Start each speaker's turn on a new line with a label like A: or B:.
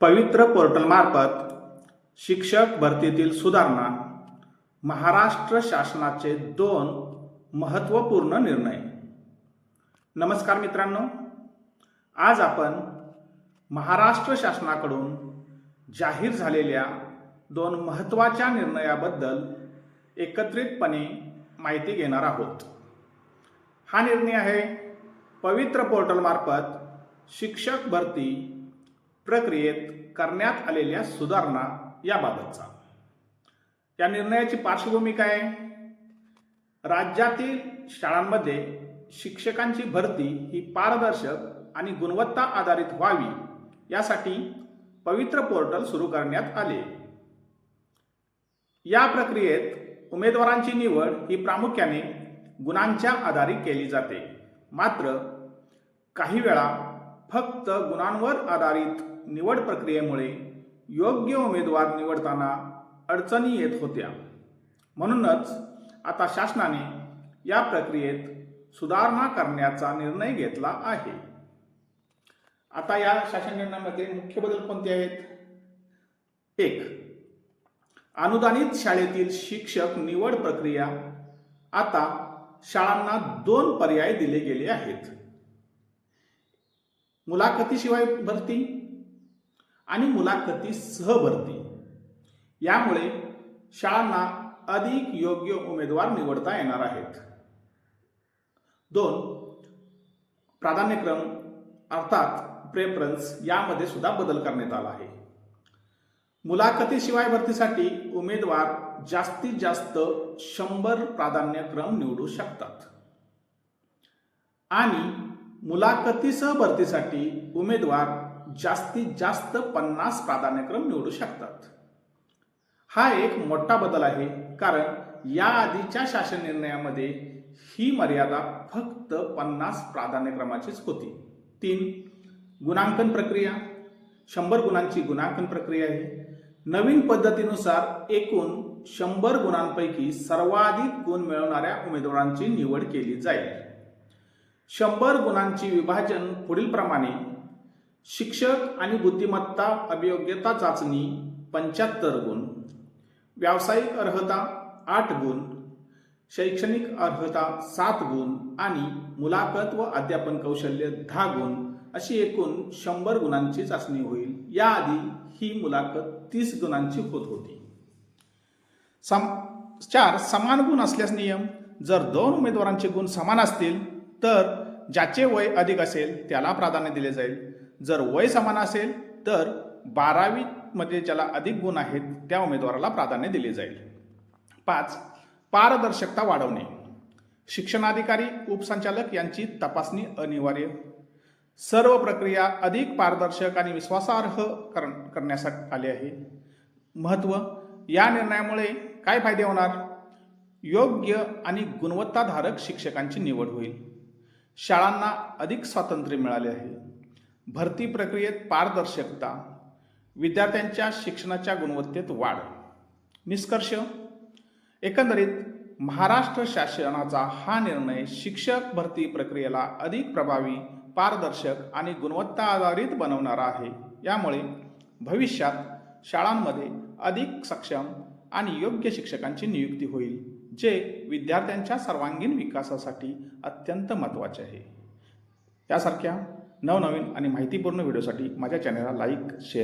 A: पवित्र पोर्टलमार्फत शिक्षक भरतीतील सुधारणा, महाराष्ट्र शासनाचे 2 महत्त्वपूर्ण निर्णय. नमस्कार मित्रांनो, आज आपण महाराष्ट्र शासनाकडून जाहीर झालेल्या 2 महत्त्वाच्या निर्णयाबद्दल एकत्रितपणे माहिती घेणार आहोत. हा निर्णय आहे पवित्र पोर्टलमार्फत शिक्षक भरती प्रक्रियेत करण्यात आलेल्या सुधारणा याबाबतचा. या निर्णयाची पार्श्वभूमी काय आहे? राज्यातील शाळांमध्ये शिक्षकांची भरती ही पारदर्शक आणि गुणवत्ता आधारित व्हावी यासाठी पवित्र पोर्टल सुरू करण्यात आले. या प्रक्रियेत उमेदवारांची निवड ही प्रामुख्याने गुणांच्या आधारे केली जाते. मात्र काही वेळा फक्त गुणांवर आधारित निवड प्रक्रियेमुळे योग्य उमेदवार निवडताना अडचणी येत होत्या. म्हणूनच आता शासनाने या प्रक्रियेत सुधारणा करण्याचा निर्णय घेतला आहे. आता या शासन निर्णयामध्ये मुख्य बदल कोणते आहेत? 1. अनुदानित शाळेतील शिक्षक निवड प्रक्रिया. आता शाळांना 2 पर्याय दिले गेले आहेत: मुलाखतीशिवाय भरती आणि मुलाखतीसह भरती. यामुळे शाळांना अधिक योग्य उमेदवार निवडता येणार आहेत. 2. प्राधान्यक्रम अर्थात प्रेफरन्स यामध्ये सुद्धा बदल करण्यात आला आहे. मुलाखतीशिवाय भरतीसाठी उमेदवार जास्तीत जास्त 100 प्राधान्यक्रम निवडू शकतात आणि मुलाखतीसह भरतीसाठी उमेदवार जास्तीत जास्त 50 प्राधान्यक्रम निवडू शकतात. हा एक मोठा बदल आहे, कारण या आधीच्या शासन निर्णयामध्ये ही मर्यादा फक्त 50 प्राधान्यक्रमाचीच होती. 3. गुणांकन प्रक्रिया. 100 गुणांची गुणांकन प्रक्रिया आहे. नवीन पद्धतीनुसार एकूण 100 गुणांपैकी सर्वाधिक गुण मिळवणाऱ्या उमेदवारांची निवड केली जाईल. 100 गुणांची विभाजन पुढील प्रमाणे: शिक्षक आणि बुद्धिमत्ता अभियोग्यता चाचणी 75 गुण, व्यावसायिक अर्हता 8 गुण, शैक्षणिक अर्हता 7 गुण आणि मुलाखत व अध्यापन कौशल्य 10 गुण अशी एकूण 100 गुणांची चाचणी होईल. याआधी ही मुलाखत 30 गुणांची होत होती. 4. समान गुण असल्यास नियम. जर 2 उमेदवारांचे गुण समान असतील तर ज्याचे वय अधिक असेल त्याला प्राधान्य दिले जाईल. जर वय समान असेल तर 12वी मध्ये ज्याला अधिक गुण आहेत त्या उमेदवाराला प्राधान्य दिले जाईल. 5. पारदर्शकता वाढवणे. शिक्षणाधिकारी, उपसंचालक यांची तपासणी अनिवार्य. सर्व प्रक्रिया अधिक पारदर्शक आणि विश्वासार्ह करण्यासाठी आले आहे. महत्त्व: या निर्णयामुळे काय फायदे होणार? योग्य आणि गुणवत्ताधारक शिक्षकांची निवड होईल. शाळांना अधिक स्वातंत्र्य मिळाले आहे. भरती प्रक्रियेत पारदर्शकता. विद्यार्थ्यांच्या शिक्षणाच्या गुणवत्तेत वाढ. निष्कर्ष: एकंदरीत महाराष्ट्र शासनाचा हा निर्णय शिक्षक भरती प्रक्रियेला अधिक प्रभावी, पारदर्शक आणि गुणवत्ता आधारित बनवणारा आहे. यामुळे भविष्यात शाळांमध्ये अधिक सक्षम आणि योग्य शिक्षकांची नियुक्ती होईल, जे विद्यार्थ्यांच्या सर्वांगीण विकासासाठी अत्यंत महत्त्वाचे आहे. यासारख्या नवनवीन आणि माहितीपूर्ण व्हिडिओसाठी माझ्या चॅनलला लाईक, शेअर